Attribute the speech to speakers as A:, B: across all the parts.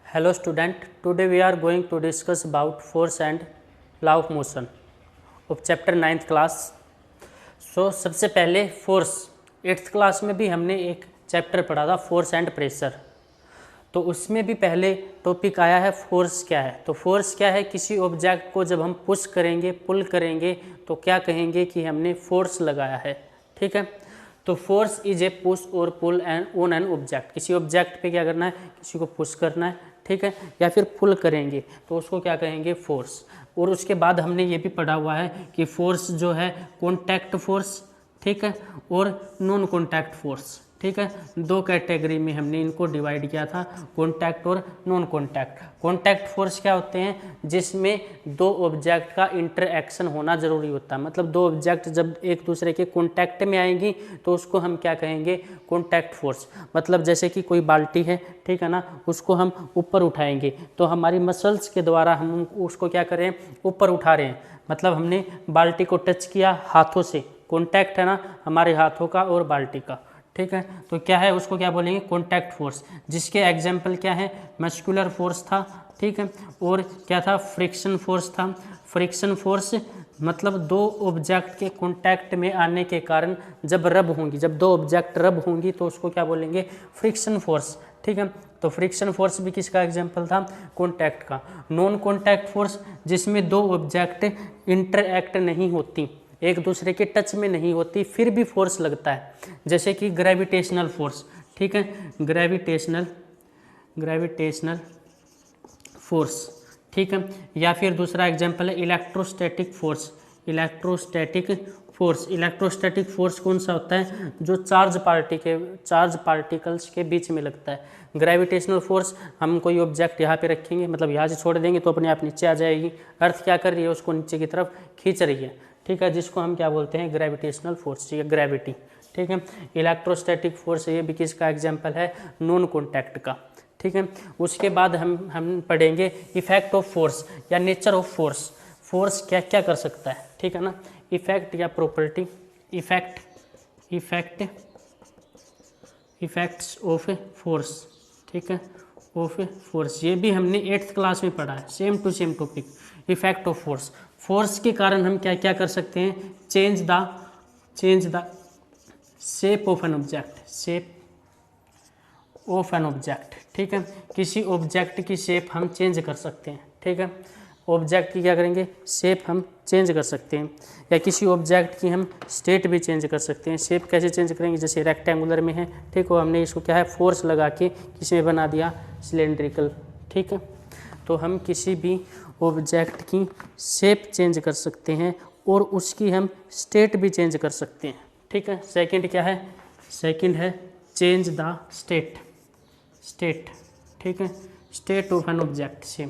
A: Hello student, today we are going to discuss about force and law of motion of chapter 9th class. सबसे पहले force 8th class में भी हमने एक chapter पढ़ा था फोर्स एंड प्रेशर। तो उसमें भी पहले टॉपिक आया है फोर्स क्या है। तो फोर्स क्या है, किसी ऑब्जेक्ट को जब हम पुश करेंगे पुल करेंगे तो क्या कहेंगे कि हमने फोर्स लगाया है। ठीक है, तो फोर्स इज ए पुश और पुल ऑन एन ऑब्जेक्ट। किसी ऑब्जेक्ट पे क्या करना है, किसी को पुश करना है, ठीक है, या फिर पुल करेंगे तो उसको क्या कहेंगे, फोर्स। और उसके बाद हमने ये भी पढ़ा हुआ है कि फोर्स जो है कॉन्टैक्ट फोर्स, ठीक है, और नॉन कॉन्टैक्ट फोर्स। ठीक है, दो कैटेगरी में हमने इनको डिवाइड किया था, कॉन्टैक्ट और नॉन कॉन्टैक्ट। कॉन्टैक्ट फोर्स क्या होते हैं, जिसमें दो ऑब्जेक्ट का इंटरएक्शन होना ज़रूरी होता है। मतलब दो ऑब्जेक्ट जब एक दूसरे के कॉन्टैक्ट में आएंगी तो उसको हम क्या कहेंगे, कॉन्टैक्ट फोर्स। मतलब जैसे कि कोई बाल्टी है, ठीक है ना, उसको हम ऊपर उठाएंगे तो हमारी मसल्स के द्वारा हम उसको क्या करें, ऊपर उठा रहे हैं। मतलब हमने बाल्टी को टच किया हाथों से, कॉन्टैक्ट है ना हमारे हाथों का और बाल्टी का। ठीक है, तो क्या है, उसको क्या बोलेंगे, कॉन्टैक्ट फोर्स। जिसके एग्जाम्पल क्या है, मस्कुलर फोर्स था, ठीक है, और क्या था, फ्रिक्शन फोर्स था। फ्रिक्शन फोर्स मतलब दो ऑब्जेक्ट के कॉन्टैक्ट में आने के कारण जब रब होंगी, जब दो ऑब्जेक्ट रब होंगी तो उसको क्या बोलेंगे, फ्रिक्शन फोर्स। ठीक है, तो फ्रिक्शन फोर्स भी किसका एग्जाम्पल था, कॉन्टैक्ट का। नॉन कॉन्टैक्ट फोर्स जिसमें दो ऑब्जेक्ट इंटरएक्ट नहीं होती, एक दूसरे के टच में नहीं होती, फिर भी फोर्स लगता है, जैसे कि ग्रेविटेशनल फोर्स। ठीक है, ग्रेविटेशनल फोर्स, ठीक है, या फिर दूसरा एग्जांपल है इलेक्ट्रोस्टैटिक फोर्स। इलेक्ट्रोस्टैटिक फोर्स कौन सा होता है, जो चार्ज पार्टिकल्स के बीच में लगता है। ग्रेविटेशनल फोर्स, हम कोई ऑब्जेक्ट यहाँ पे रखेंगे, मतलब यहाँ से छोड़ देंगे तो अपने आप नीचे आ जाएगी। अर्थ क्या कर रही है, उसको नीचे की तरफ खींच रही है, ठीक है, जिसको हम क्या बोलते हैं, ग्रेविटेशनल फोर्स या ग्रेविटी। ठीक है, इलेक्ट्रोस्टैटिक फोर्स ये भी किसका एग्जांपल है, नॉन कॉन्टैक्ट का। ठीक है, उसके बाद हम पढ़ेंगे इफेक्ट ऑफ फोर्स या नेचर ऑफ फोर्स। फोर्स क्या क्या कर सकता है, ठीक है ना, इफेक्ट या प्रॉपर्टी, इफेक्ट्स ऑफ फोर्स, ठीक है, ऑफ फोर्स। ये भी हमने 8th क्लास में पढ़ा है, same to same topic, effect of force. Force के कारण हम क्या क्या कर सकते हैं, change the shape of an object, ठीक है, किसी ऑब्जेक्ट की शेप हम चेंज कर सकते हैं। ठीक है, ऑब्जेक्ट की क्या करेंगे, शेप हम चेंज कर सकते हैं, या किसी ऑब्जेक्ट की हम स्टेट भी चेंज कर सकते हैं। शेप कैसे चेंज करेंगे, जैसे रेक्टेंगुलर में है, ठीक है, हमने इसको क्या है, फोर्स लगा के किसी में बना दिया सिलेंड्रिकल। ठीक है, तो हम किसी भी ऑब्जेक्ट की शेप चेंज कर सकते हैं और उसकी हम स्टेट भी चेंज कर सकते हैं। ठीक है, सेकंड क्या है, सेकंड है चेंज द स्टेट। ठीक है, स्टेट ऑफ एन ऑब्जेक्ट से,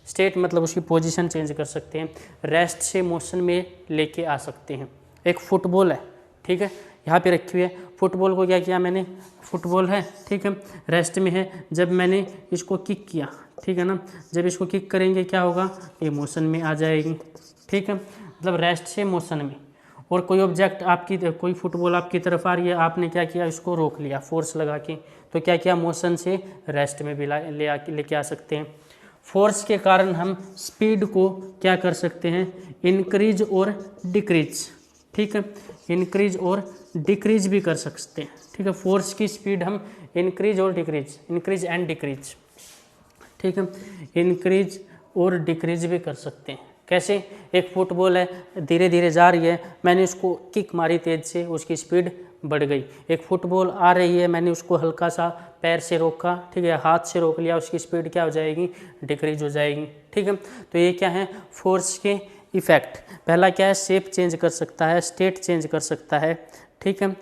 A: स्टेट मतलब उसकी पोजीशन चेंज कर सकते हैं, रेस्ट से मोशन में लेके आ सकते हैं। एक फुटबॉल है, ठीक है, यहाँ पे रखी हुई है, फुटबॉल को क्या किया मैंने, फुटबॉल है, ठीक है, रेस्ट में है, जब मैंने इसको किक किया, ठीक है ना, जब इसको किक करेंगे क्या होगा, ये मोशन में आ जाएगी। ठीक है, मतलब रेस्ट से मोशन में। और कोई ऑब्जेक्ट आपकी, कोई फुटबॉल आपकी तरफ आ रही है, आपने क्या किया, इसको रोक लिया फोर्स लगा के, तो क्या किया, मोशन से रेस्ट में भी लेके आ सकते हैं। फोर्स के कारण हम स्पीड को क्या कर सकते हैं, इंक्रीज और डिक्रीज। ठीक है, इंक्रीज और डिक्रीज भी कर सकते हैं। ठीक है, फोर्स की स्पीड हम इंक्रीज एंड डिक्रीज, ठीक है, इंक्रीज और डिक्रीज भी कर सकते हैं। कैसे, एक फुटबॉल है, धीरे धीरे जा रही है, मैंने उसको किक मारी तेज से, उसकी स्पीड बढ़ गई। एक फुटबॉल आ रही है, मैंने उसको हल्का सा पैर से रोका, ठीक है, हाथ से रोक लिया, उसकी स्पीड क्या हो जाएगी, डिक्रीज हो जाएगी। ठीक है, तो ये क्या है, फोर्स के इफेक्ट। पहला क्या है, शेप चेंज कर सकता है, स्टेट चेंज कर सकता है, ठीक है,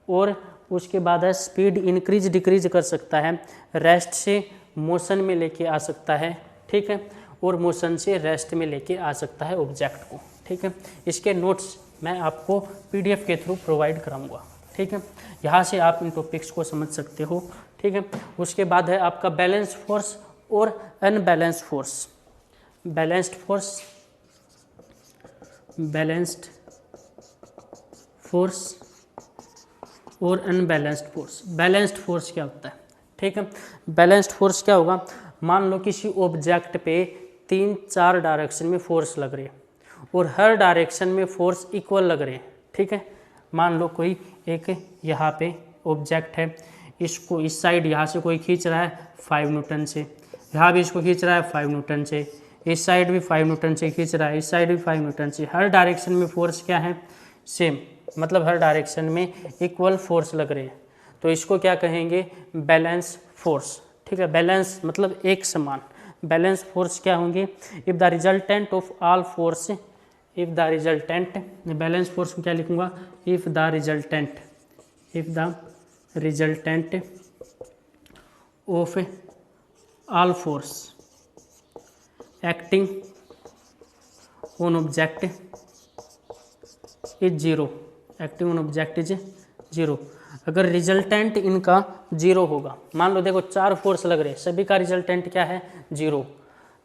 A: और उसके बाद है स्पीड इंक्रीज डिक्रीज कर सकता है, रेस्ट से मोशन में लेके आ सकता है, ठीक है, और मोशन से रेस्ट में लेके आ सकता है ऑब्जेक्ट को। ठीक है, इसके नोट्स मैं आपको PDF के थ्रू प्रोवाइड कराऊंगा। ठीक है, यहाँ से आप इन टॉपिक्स को समझ सकते हो। ठीक है, उसके बाद है आपका बैलेंस फोर्स और अनबैलेंस्ड फोर्स। बैलेंस्ड फोर्स और अनबैलेंस्ड फोर्स। बैलेंस्ड फोर्स क्या होता है, ठीक है, बैलेंस्ड फोर्स क्या होगा, मान लो किसी ऑब्जेक्ट पे 3-4 डायरेक्शन में फोर्स लग रहे हैं और हर डायरेक्शन में फोर्स इक्वल लग रहे हैं, ठीक है। मान लो कोई एक यहाँ पे ऑब्जेक्ट है, इसको इस साइड यहाँ से कोई खींच रहा है 5 न्यूटन से, यहाँ भी इसको खींच रहा है 5 न्यूटन से, इस साइड भी 5 न्यूटन से खींच रहा है, इस साइड भी 5 न्यूटन से। हर डायरेक्शन में फोर्स क्या है? सेम, मतलब हर डायरेक्शन में इक्वल फोर्स लग रहे हैं, तो इसको क्या कहेंगे? बैलेंस फोर्स, ठीक है। बैलेंस मतलब एक समान। बैलेंस फोर्स क्या होंगे? If the resultant of all force, if the resultant, balance force को क्या लिखूंगा? If the resultant of all force acting on object is zero, acting on object is zero. अगर रिजल्टेंट इनका जीरो होगा, मान लो देखो 4 फोर्स लग रहे हैं, सभी का रिजल्टेंट क्या है? जीरो,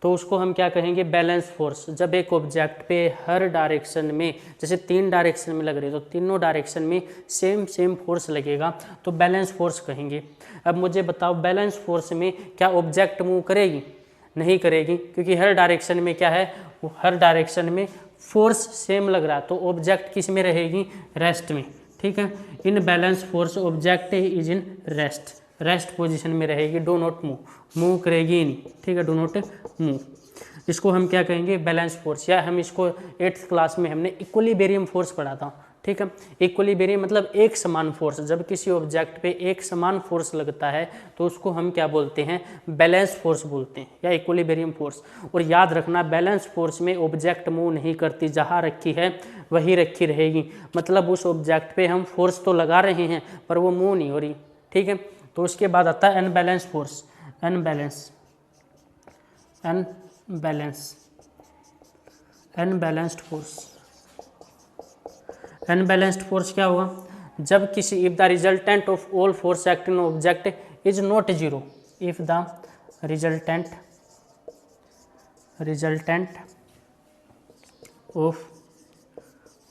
A: तो उसको हम क्या कहेंगे? Balance force. जब एक ऑब्जेक्ट पे हर डायरेक्शन में, जैसे 3 डायरेक्शन में लग रहे हैं तो तीनों डायरेक्शन में सेम फोर्स लगेगा, तो बैलेंस फोर्स कहेंगे। अब मुझे बताओ, बैलेंस फोर्स में क्या ऑब्जेक्ट मूव करेगी? नहीं करेगी, क्योंकि हर डायरेक्शन में क्या है? हर डायरेक्शन में फोर्स सेम लग रहा है, तो ऑब्जेक्ट किस में रहेगी? रेस्ट में, ठीक है। In balance force object is in rest position में रहेगी, डो नॉट मूव करेगी नहीं, ठीक है, डो नॉट मूव। इसको हम क्या कहेंगे? Balance force. या हम इसको 8th क्लास में हमने इक्विलिब्रियम फोर्स पढ़ा था, ठीक है। इक्विलिब्रियम मतलब एक समान फोर्स। जब किसी ऑब्जेक्ट पे एक समान फोर्स लगता है तो उसको हम क्या बोलते हैं? बैलेंस फोर्स बोलते हैं, या इक्विलिब्रियम फोर्स। और याद रखना, बैलेंस फोर्स में ऑब्जेक्ट मूव नहीं करती, जहाँ रखी है वही रखी रहेगी। मतलब उस ऑब्जेक्ट पे हम फोर्स तो लगा रहे हैं पर वो मूव नहीं हो रही, ठीक है। तो उसके बाद आता है अनबैलेंस फोर्स। अनबैलेंस्ड फोर्स क्या होगा? जब किसी, if the resultant of all force acting on object is not zero, if the resultant of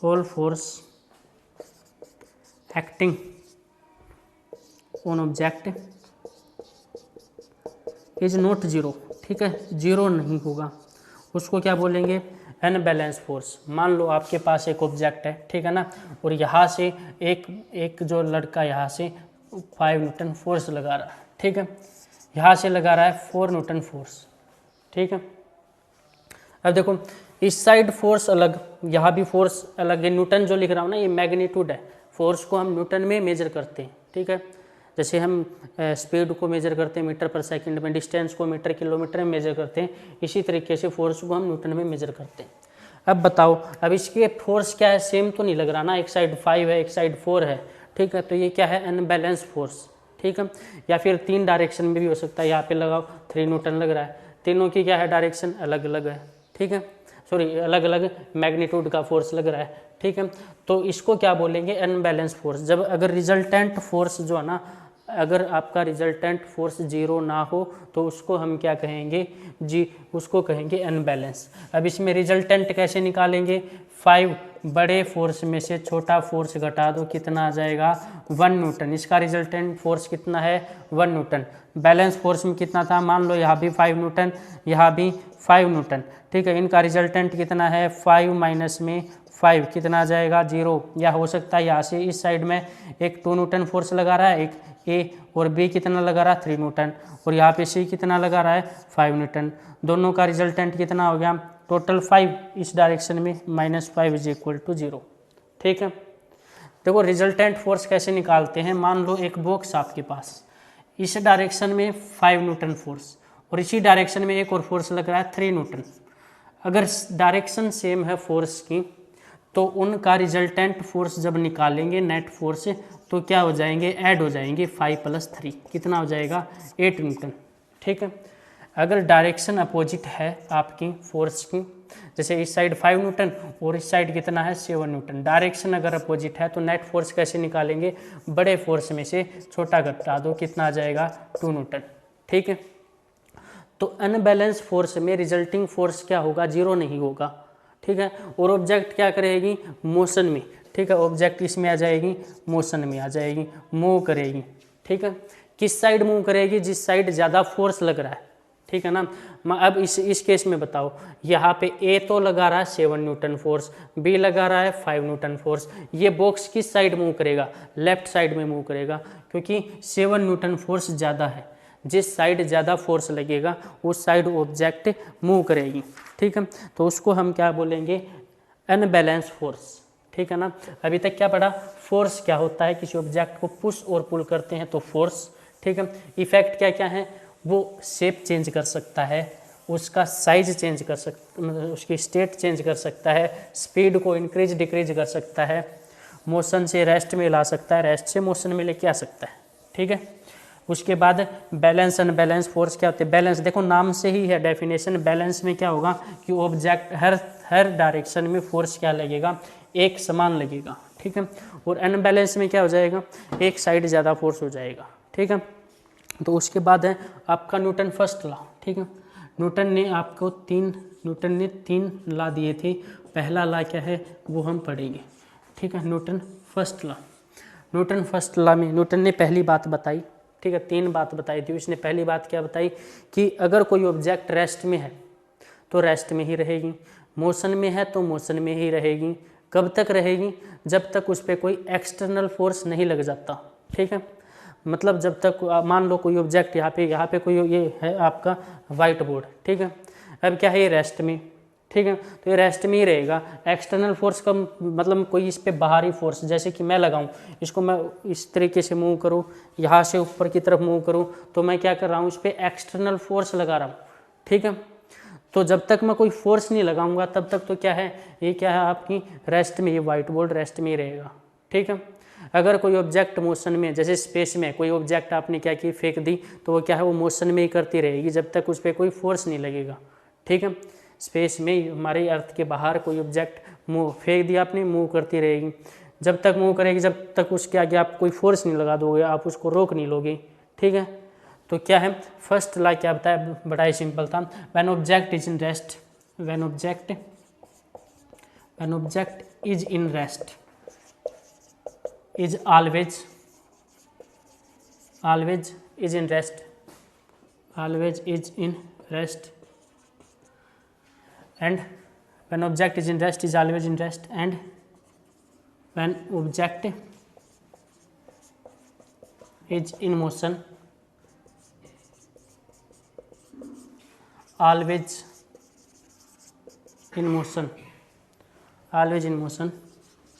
A: all force acting on object is not zero, ठीक है, जीरो नहीं होगा, उसको क्या बोलेंगे? Unbalance force. मान लो आपके पास एक ऑब्जेक्ट है, ठीक है ना, और यहाँ से एक जो लड़का यहाँ से 5 न्यूटन फोर्स लगा रहा है, ठीक है, यहाँ से लगा रहा है 4 न्यूटन फोर्स, ठीक है। अब देखो, इस साइड फोर्स अलग, यहाँ भी फोर्स अलग है। न्यूटन जो लिख रहा हूँ ना, ये मैग्नीट्यूड है। फोर्स को हम न्यूटन में मेजर करते हैं, ठीक है। जैसे हम स्पीड को मेजर करते हैं मीटर पर सेकंड में, डिस्टेंस को मीटर किलोमीटर में मेजर करते हैं, इसी तरीके से फोर्स को हम न्यूटन में मेजर करते हैं। अब बताओ, अब इसके फोर्स क्या है? सेम तो नहीं लग रहा ना, एक साइड 5 है, एक साइड 4 है, ठीक है। तो ये क्या है? अनबैलेंस फोर्स, ठीक है। या फिर 3 डायरेक्शन में भी हो सकता है। यहाँ पे लगाओ 3 न्यूटन लग रहा है, तीनों की क्या है? डायरेक्शन अलग अलग है, ठीक है, सॉरी अलग अलग मैग्नीट्यूड का फोर्स लग रहा है, ठीक है। तो इसको क्या बोलेंगे? Unbalance force. जब अगर रिजल्टेंट फोर्स जो है ना, अगर आपका रिजल्टेंट फोर्स जीरो ना हो तो उसको हम क्या कहेंगे? उसको कहेंगे अनबैलेंस। अब इसमें रिजल्टेंट कैसे निकालेंगे? 5 बड़े फोर्स में से छोटा फोर्स घटा दो, कितना आ जाएगा? 1 न्यूटन। इसका रिजल्टेंट फोर्स कितना है? 1 न्यूटन। बैलेंस फोर्स में कितना था? मान लो यहाँ भी 5 न्यूटन, यहाँ भी 5 न्यूटन, ठीक है। इनका रिजल्टेंट कितना है? 5 माइनस में 5 कितना आ जाएगा? 0। या हो सकता है यहाँ से इस साइड में एक 2 न्यूटन फोर्स लगा रहा है, एक ए, और बी कितना लगा रहा है? 3 न्यूटन, और यहाँ पे सी कितना लगा रहा है? 5 न्यूटन। दोनों का रिजल्टेंट कितना हो गया? टोटल 5 इस डायरेक्शन में, -5 इज इक्वल टू 0, ठीक है। देखो रिजल्टेंट फोर्स कैसे निकालते हैं। मान लो एक बॉक्स आपके पास, इस डायरेक्शन में 5 न्यूटन फोर्स और इसी डायरेक्शन में एक और फोर्स लग रहा है 3 न्यूटन। अगर डायरेक्शन सेम है फोर्स की तो उनका रिजल्टेंट फोर्स जब निकालेंगे नेट फोर्स, तो क्या हो जाएंगे? ऐड हो जाएंगे। 5 + 3 कितना हो जाएगा? 8 न्यूटन, ठीक है। अगर डायरेक्शन अपोजिट है आपकी फोर्स की, जैसे इस साइड 5 न्यूटन और इस साइड कितना है? 7 न्यूटन। डायरेक्शन अगर अपोजिट है तो नेट फोर्स कैसे निकालेंगे? बड़े फोर्स में से छोटा घटा दो, कितना आ जाएगा? 2 न्यूटन, ठीक है। तो अनबैलेंस फोर्स में रिजल्टिंग फोर्स क्या होगा? 0 नहीं होगा, ठीक है। और ऑब्जेक्ट क्या करेगी? मोशन में, ठीक है। ऑब्जेक्ट इसमें आ जाएगी, मोशन में आ जाएगी, मूव करेगी, ठीक है। किस साइड मूव करेगी? जिस साइड ज़्यादा फोर्स लग रहा है, ठीक है ना। अब इस केस में बताओ, यहाँ पे ए तो लगा रहा है 7 न्यूटन फोर्स, बी लगा रहा है 5 न्यूटन फोर्स, ये बॉक्स किस साइड मूव करेगा, लेफ्ट साइड में मूव करेगा, क्योंकि 7 न्यूटन फोर्स ज़्यादा है, जिस साइड ज़्यादा फोर्स लगेगा उस साइड ऑब्जेक्ट मूव करेगी, ठीक है। तो उसको हम क्या बोलेंगे, अनबैलेंस फोर्स, ठीक है ना। अभी तक क्या पढ़ा, फोर्स क्या होता है, किसी ऑब्जेक्ट को पुश और पुल करते हैं तो फोर्स, ठीक है। इफेक्ट क्या क्या है, वो शेप चेंज कर सकता है, उसका साइज चेंज कर सकता, मतलब उसकी स्टेट चेंज कर सकता है, स्पीड को इंक्रीज डिक्रीज कर सकता है, मोशन से रेस्ट में ला सकता है, रेस्ट से मोशन में लेके आ सकता है, ठीक है। उसके बाद बैलेंस अनबैलेंस फोर्स क्या होते हैं, बैलेंस देखो नाम से ही है डेफिनेशन, बैलेंस में क्या होगा कि ऑब्जेक्ट हर डायरेक्शन में फोर्स क्या लगेगा, एक समान लगेगा, ठीक है। और अनबैलेंस में क्या हो जाएगा, एक साइड ज़्यादा फोर्स हो जाएगा, ठीक है। तो उसके बाद है आपका न्यूटन फर्स्ट लॉ, ठीक है। न्यूटन ने तीन लॉ दिए थे, पहला लॉ क्या है वो हम पढ़ेंगे, ठीक है। न्यूटन फर्स्ट लॉ में न्यूटन ने पहली बात बताई, ठीक है, 3 बात बताई थी। उसने पहली बात क्या बताई कि अगर कोई ऑब्जेक्ट रेस्ट में है तो रेस्ट में ही रहेगी, मोशन में है तो मोशन में ही रहेगी। कब तक रहेगी, जब तक उस पर कोई एक्सटर्नल फोर्स नहीं लग जाता, ठीक है। मतलब जब तक मान लो कोई ऑब्जेक्ट यहाँ पे कोई ये है आपका वाइट बोर्ड, ठीक है। अब क्या है ये रेस्ट में, ठीक है, तो ये रेस्ट में ही रहेगा। एक्सटर्नल फोर्स का मतलब कोई इस पे बाहरी फोर्स, जैसे कि मैं लगाऊं इसको, मैं इस तरीके से मूव करूं, यहाँ से ऊपर की तरफ मूव करूं, तो मैं क्या कर रहा हूं, इस पे एक्सटर्नल फोर्स लगा रहा हूं, ठीक है। तो जब तक मैं कोई फोर्स नहीं लगाऊंगा तब तक तो क्या है, ये क्या है आपकी रेस्ट में, ये वाइट बोर्ड रेस्ट में ही रहेगा, ठीक है। अगर कोई ऑब्जेक्ट मोशन में, जैसे स्पेस में कोई ऑब्जेक्ट आपने क्या की फेंक दी, तो वो क्या है वो मोशन में ही करती रहेगी जब तक उस पर कोई फोर्स नहीं लगेगा, ठीक है। स्पेस में हमारे अर्थ के बाहर कोई ऑब्जेक्ट मूव फेंक दिया आपने, मूव करती रहेगी, जब तक मूव करेगी जब तक उसके आगे आप कोई फोर्स नहीं लगा दोगे, आप उसको रोक नहीं लोगे, ठीक है। तो क्या है फर्स्ट लॉ क्या बताया, बड़ा ही सिंपल था, when object is in rest, when object is in rest is always is in rest, always is in rest, and when object is in rest is always in rest, and when object is in motion always in motion, always in motion,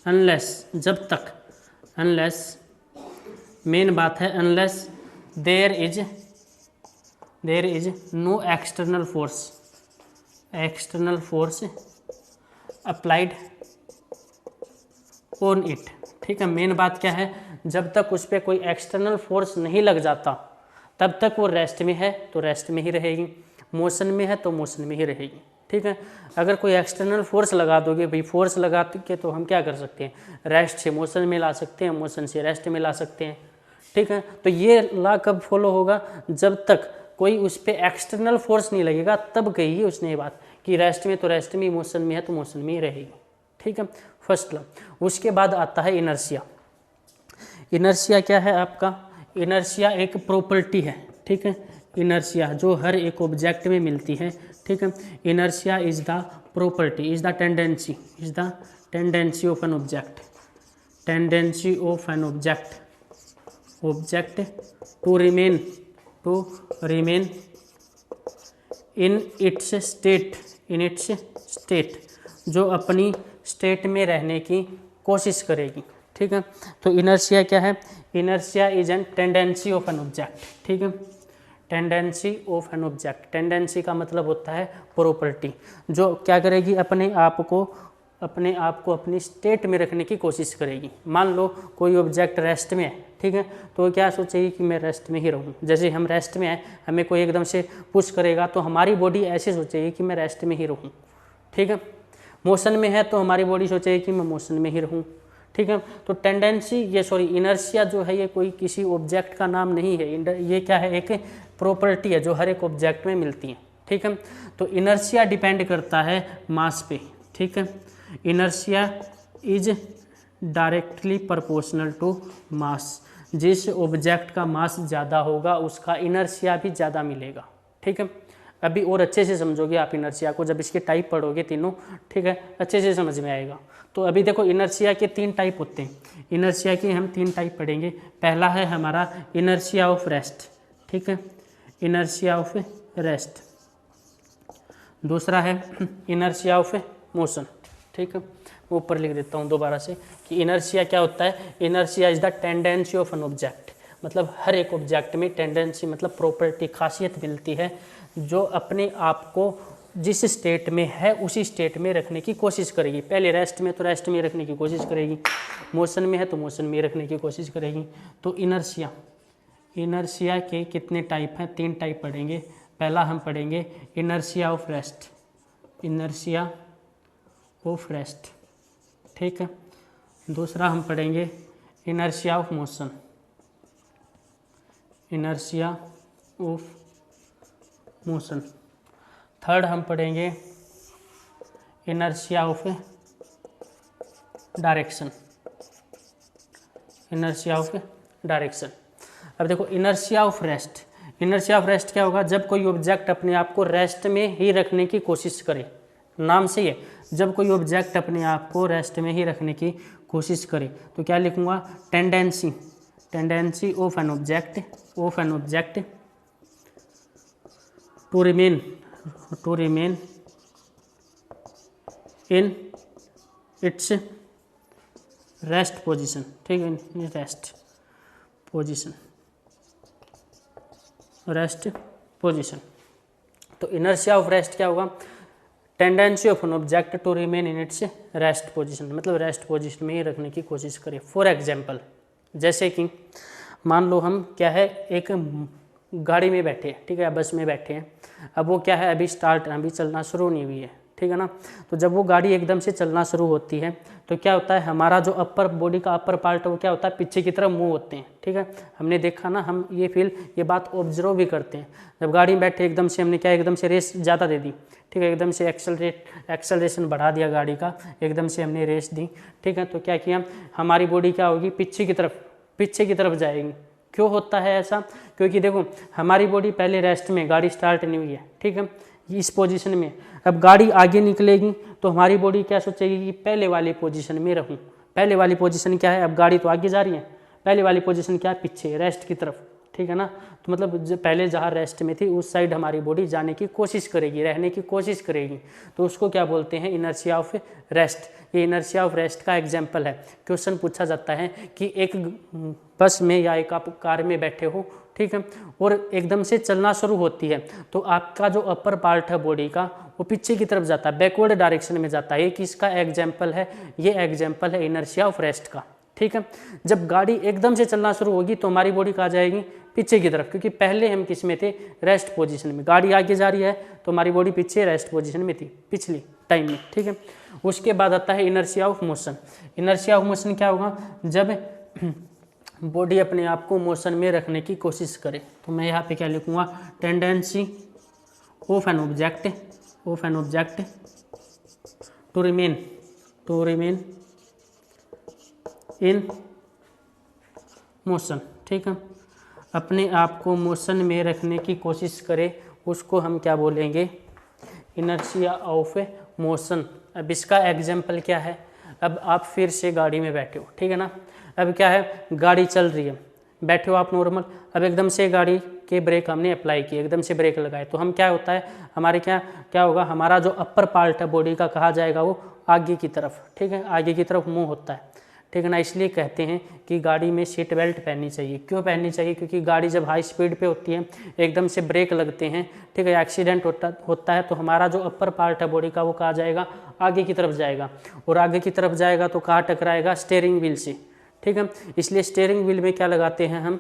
A: unless जब तक, unless main बात है, unless there is no external force applied on it, ठीक है। Main बात क्या है, जब तक उस पर कोई एक्सटर्नल फोर्स नहीं लग जाता तब तक वो रेस्ट में है तो रेस्ट में ही रहेगी, मोशन में है तो मोशन में ही रहेगी, ठीक है। अगर कोई एक्सटर्नल फोर्स लगा दोगे भाई, फोर्स लगा के तो हम क्या कर सकते हैं, रेस्ट से मोशन में ला सकते हैं, मोशन से रेस्ट में ला सकते हैं, ठीक है। तो ये लॉ कब फॉलो होगा, जब तक कोई उस पर एक्सटर्नल फोर्स नहीं लगेगा, तब कही उसने ये बात कि रेस्ट में तो रेस्ट में, मोशन में है तो मोशन में ही रहेगी, ठीक है, फर्स्ट लॉ। उसके बाद आता है इनर्शिया। इनर्शिया क्या है आपका, इनर्शिया एक प्रॉपर्टी है, ठीक है। इनर्शिया जो हर एक ऑब्जेक्ट में मिलती है, ठीक है। Inertia is the property, is the tendency of an object, object to remain in its state, जो अपनी स्टेट में रहने की कोशिश करेगी, ठीक है। तो इनर्शिया क्या है, inertia is an tendency of an object, ठीक है। Tendency of an object, tendency का मतलब होता है प्रॉपर्टी, जो क्या करेगी, अपने आप को अपनी स्टेट में रखने की कोशिश करेगी। मान लो कोई ऑब्जेक्ट रेस्ट में है, ठीक है, तो वो क्या सोचेगी कि मैं रेस्ट में ही रहूँ। जैसे हम रेस्ट में हैं, हमें कोई एकदम से पुश करेगा तो हमारी बॉडी ऐसे सोचेगी कि मैं रेस्ट में ही रहूँ, ठीक है। मोशन में है तो हमारी बॉडी सोचेगी कि मैं मोशन में ही रहूँ, ठीक है। तो टेंडेंसी इनर्शिया जो है ये कोई किसी ऑब्जेक्ट का नाम नहीं है, ये क्या है, एक प्रॉपर्टी है जो हर एक ऑब्जेक्ट में मिलती है, ठीक है। तो इनर्शिया डिपेंड करता है मास पे, ठीक है। Inertia is directly proportional to mass, जिस ऑब्जेक्ट का मास ज़्यादा होगा उसका इनर्शिया भी ज़्यादा मिलेगा, ठीक है। अभी और अच्छे से समझोगे आप इनर्शिया को जब इसके टाइप पढ़ोगे तीनों, ठीक है, अच्छे से समझ में आएगा। तो अभी देखो इनर्शिया के 3 टाइप होते हैं। इनर्शिया के हम 3 टाइप पढ़ेंगे। पहला है हमारा इनर्शिया ऑफ रेस्ट, ठीक है, इनर्शिया ऑफ रेस्ट। दूसरा है इनर्शिया ऑफ मोशन, ठीक है। मैं ऊपर लिख देता हूँ दोबारा से कि इनर्शिया क्या होता है। Inertia is the tendency of an object, मतलब हर एक ऑब्जेक्ट में टेंडेंसी मतलब प्रॉपर्टी, खासियत मिलती है जो अपने आप को जिस स्टेट में है उसी स्टेट में रखने की कोशिश करेगी। पहले रेस्ट में तो रेस्ट में रखने की कोशिश करेगी, मोशन में है तो मोशन में रखने की कोशिश करेगी। तो इनर्शिया, इनर्शिया के कितने टाइप हैं? 3 टाइप पढ़ेंगे। पहला हम पढ़ेंगे inertia of rest, inertia of rest, ठीक है। दूसरा हम पढ़ेंगे inertia of motion, inertia of motion. Third हम पढ़ेंगे inertia of direction, inertia of direction. अब देखो inertia of rest, inertia of rest क्या होगा? जब कोई ऑब्जेक्ट अपने आप को रेस्ट में ही रखने की कोशिश करे, नाम से ही है, जब कोई ऑब्जेक्ट अपने आप को रेस्ट में ही रखने की कोशिश करे तो क्या लिखूंगा? Tendency, tendency of an object, of an object to remain in its rest position, ठीक है, in rest position, rest position. तो इनर्शिया ऑफ रेस्ट क्या होगा? Tendency of an object to remain in its rest position, मतलब rest position में ही रखने की कोशिश करें। फॉर एग्जाम्पल, जैसे कि मान लो हम क्या है एक गाड़ी में बैठे हैं, ठीक है, बस में बैठे हैं। अब वो क्या है अभी स्टार्ट, अभी चलना शुरू नहीं हुई है, ठीक है ना। तो जब वो गाड़ी एकदम से चलना शुरू होती है तो क्या होता है, हमारा जो अपर बॉडी का अपर पार्ट है वो क्या होता है, पीछे की तरफ मूव होते हैं, ठीक है। हमने देखा ना, हम ये बात ऑब्जर्व भी करते हैं। जब गाड़ी में बैठे एकदम से हमने क्या एकदम से रेस ज़्यादा दे दी, ठीक है, एकदम से एक्सेलरेशन बढ़ा दिया गाड़ी का, एकदम से हमने रेस दी, ठीक है। तो क्या किया, हमारी बॉडी क्या होगी, पीछे की तरफ जाएगी। क्यों होता है ऐसा? क्योंकि देखो हमारी बॉडी पहले रेस्ट में, गाड़ी स्टार्ट नहीं हुई है, ठीक है, इस पोजीशन में। अब गाड़ी आगे निकलेगी तो हमारी बॉडी क्या सोचेगी कि पहले वाली पोजीशन में रहूं। पहले वाली पोजीशन क्या है? अब गाड़ी तो आगे जा रही है, पहले वाली पोजीशन क्या है? पीछे, रेस्ट की तरफ, ठीक है ना। तो मतलब पहले जहाँ रेस्ट में थी उस साइड हमारी बॉडी जाने की कोशिश करेगी, रहने की कोशिश करेगी। तो उसको क्या बोलते हैं? Inertia of rest. ये इनर्शिया ऑफ रेस्ट का एग्जाम्पल है। क्वेश्चन पूछा जाता है कि एक बस में या एक आप कार में बैठे हो, ठीक है, और एकदम से चलना शुरू होती है तो आपका जो अपर पार्ट है बॉडी का वो पीछे की तरफ जाता है, बैकवर्ड डायरेक्शन में जाता है। ये किसका एग्जाम्पल है? ये एग्जाम्पल है इनर्शिया ऑफ रेस्ट का, ठीक है। जब गाड़ी एकदम से चलना शुरू होगी तो हमारी बॉडी कहाँ जाएगी? पीछे की तरफ, क्योंकि पहले हम किस में थे? रेस्ट पोजीशन में। गाड़ी आगे जा रही है तो हमारी बॉडी पीछे रेस्ट पोजीशन में थी पिछली टाइम में, ठीक है। उसके बाद आता है inertia of motion. Inertia of motion क्या होगा? जब बॉडी अपने आप को मोशन में रखने की कोशिश करे। तो मैं यहाँ पे क्या लिखूँगा? Tendency of an object to remain in motion, ठीक है, अपने आप को मोशन में रखने की कोशिश करे, उसको हम क्या बोलेंगे? Inertia of motion. अब इसका एग्जाम्पल क्या है? अब आप फिर से गाड़ी में बैठे हो, ठीक है ना। अब क्या है, गाड़ी चल रही है, बैठे हो आप नॉर्मल। अब एकदम से गाड़ी के ब्रेक हमने अप्लाई किए, एकदम से ब्रेक लगाए तो हम क्या होता है, हमारे क्या होगा, हमारा जो अपर पार्ट है बॉडी का कहा जाएगा वो आगे की तरफ, ठीक है, आगे की तरफ मूव होता है, ठीक है ना। इसलिए कहते हैं कि गाड़ी में सीट बेल्ट पहननी चाहिए। क्यों पहननी चाहिए? क्योंकि गाड़ी जब हाई स्पीड पे होती है, एकदम से ब्रेक लगते हैं, ठीक है, एक्सीडेंट होता है तो हमारा जो अपर पार्ट है बॉडी का वो कहाँ जाएगा? आगे की तरफ जाएगा। और आगे की तरफ जाएगा तो कहाँ टकराएगा? स्टीयरिंग व्हील से, ठीक है। इसलिए स्टीयरिंग व्हील में क्या लगाते हैं हम?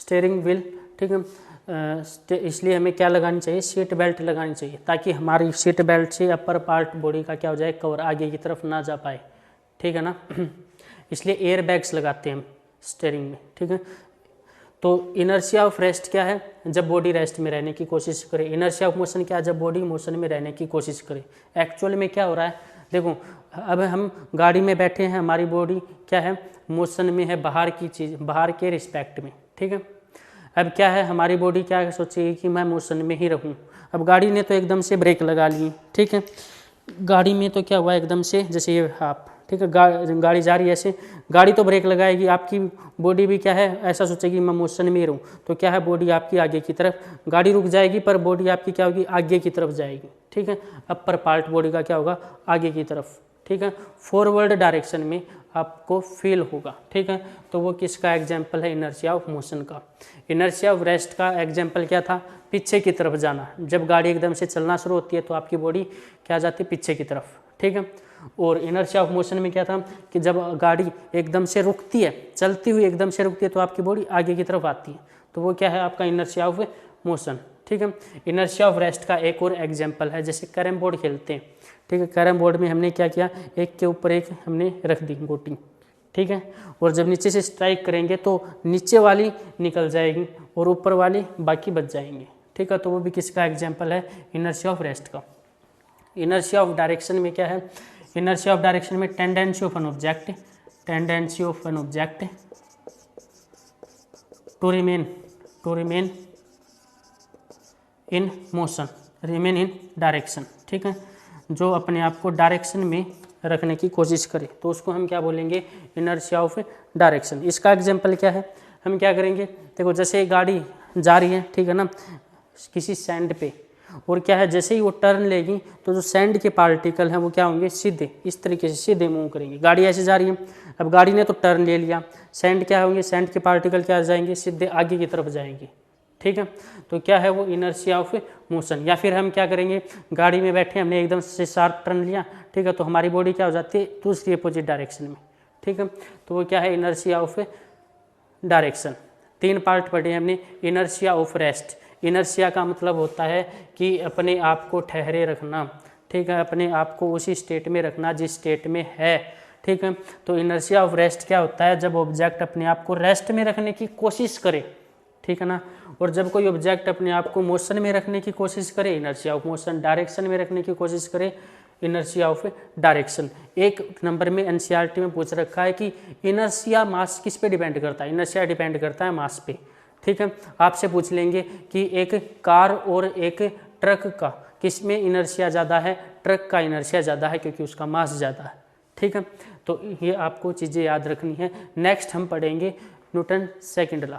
A: स्टीयरिंग व्हील, ठीक है। इसलिए हमें क्या लगानी चाहिए? सीट बेल्ट लगानी चाहिए, ताकि हमारी सीट बेल्ट से अपर पार्ट बॉडी का क्या हो जाए? कवर, आगे की तरफ ना जा पाए, ठीक है ना। इसलिए एयर बैग्स लगाते हैं हम स्टीयरिंग में, ठीक है। तो इनर्शिया ऑफ रेस्ट क्या है? जब बॉडी रेस्ट में रहने की कोशिश करे। इनर्शिया ऑफ मोशन क्या है? जब बॉडी मोशन में रहने की कोशिश करे। एक्चुअल में क्या हो रहा है? देखो अब हम गाड़ी में बैठे हैं, हमारी बॉडी क्या है? मोशन में है, बाहर की चीज़, बाहर के रिस्पेक्ट में, ठीक है। अब क्या है, हमारी बॉडी क्या सोचेगी कि मैं मोशन में ही रहूं। अब गाड़ी ने तो एकदम से ब्रेक लगा ली, ठीक है, गाड़ी में तो क्या हुआ एकदम से, जैसे ये आप, ठीक है, गाड़ी जा रही है ऐसे, गाड़ी तो ब्रेक लगाएगी, आपकी बॉडी भी क्या है ऐसा सोचेगी मैं मोशन में ही रहूँ, तो क्या है बॉडी आपकी आगे की तरफ, गाड़ी रुक जाएगी पर बॉडी आपकी क्या होगी, आगे की तरफ जाएगी, ठीक है, अपर पार्ट बॉडी का क्या होगा, आगे की तरफ, ठीक है, फॉरवर्ड डायरेक्शन में आपको फील होगा, ठीक है। तो वो किसका एग्जाम्पल है, इनर्शिया ऑफ मोशन का। इनर्शिया ऑफ रेस्ट का एग्जाम्पल क्या था, पीछे की तरफ जाना। जब गाड़ी एकदम से चलना शुरू होती है तो आपकी बॉडी क्या जाती है, पीछे की तरफ, ठीक है। और इनर्शिया ऑफ मोशन में क्या था कि जब गाड़ी एकदम से रुकती है, चलती हुई एकदम से रुकती है तो आपकी बॉडी आगे की तरफ आती है, तो वो क्या है आपका इनर्शिया ऑफ मोशन, ठीक है। इनर्शिया ऑफ रेस्ट का एक और एग्जाम्पल है, जैसे कैरम बोर्ड खेलते हैं, ठीक है, कैरम बोर्ड में हमने क्या किया, एक के ऊपर एक हमने रख दी गोटी, ठीक है, और जब नीचे से स्ट्राइक करेंगे तो नीचे वाली निकल जाएगी और ऊपर वाली बाकी बच जाएंगे, ठीक है। तो वो भी किसका एग्जाम्पल है, इनर्शिया ऑफ रेस्ट का। इनर्शिया ऑफ डायरेक्शन में क्या है, इनर्शिया ऑफ डायरेक्शन में tendency of an object, tendency of an object to remain in motion, remain in direction, ठीक है, जो अपने आप को डायरेक्शन में रखने की कोशिश करे तो उसको हम क्या बोलेंगे, इनर्शिया ऑफ डायरेक्शन। इसका एग्जांपल क्या है, हम क्या करेंगे, देखो जैसे गाड़ी जा रही है, ठीक है ना, किसी सैंड पे, और क्या है जैसे ही वो टर्न लेगी तो जो सैंड के पार्टिकल हैं वो क्या होंगे, सीधे इस तरीके से सीधे मूव करेंगे। गाड़ी ऐसे जा रही है, अब गाड़ी ने तो टर्न ले लिया, सैंड क्या होंगे, सैंड के पार्टिकल क्या जाएंगे, सीधे आगे की तरफ जाएंगे, ठीक है। तो क्या है वो इनर्शिया ऑफ मोशन। या फिर हम क्या करेंगे, गाड़ी में बैठे हमने एकदम से शार्प टर्न लिया, ठीक है, तो हमारी बॉडी क्या हो जाती है, दूसरी अपोजिट डायरेक्शन में, ठीक है। तो वो क्या है, इनर्शिया ऑफ डायरेक्शन। 3 पार्ट पढ़े हमने। इनर्शिया ऑफ रेस्ट, इनर्शिया का मतलब होता है कि अपने आप को ठहरे रखना, ठीक है, अपने आप को उसी स्टेट में रखना जिस स्टेट में है, ठीक है। तो इनर्शिया ऑफ रेस्ट क्या होता है, जब ऑब्जेक्ट अपने आप को रेस्ट में रखने की कोशिश करे, ठीक है ना, और जब कोई ऑब्जेक्ट अपने आप को मोशन में रखने की कोशिश करे, इनर्शिया ऑफ मोशन, डायरेक्शन में रखने की कोशिश करे, इनर्शिया ऑफ डायरेक्शन। एक नंबर में एनसीईआरटी में पूछ रखा है कि इनर्शिया मास किस पे डिपेंड करता है, इनर्शिया डिपेंड करता है मास पे, ठीक है। आपसे पूछ लेंगे कि एक कार और एक ट्रक का किस में इनर्शिया ज़्यादा है, ट्रक का इनर्शिया ज़्यादा है क्योंकि उसका मास ज़्यादा है, ठीक है। तो ये आपको चीज़ें याद रखनी है। नेक्स्ट हम पढ़ेंगे न्यूटन सेकंड लॉ।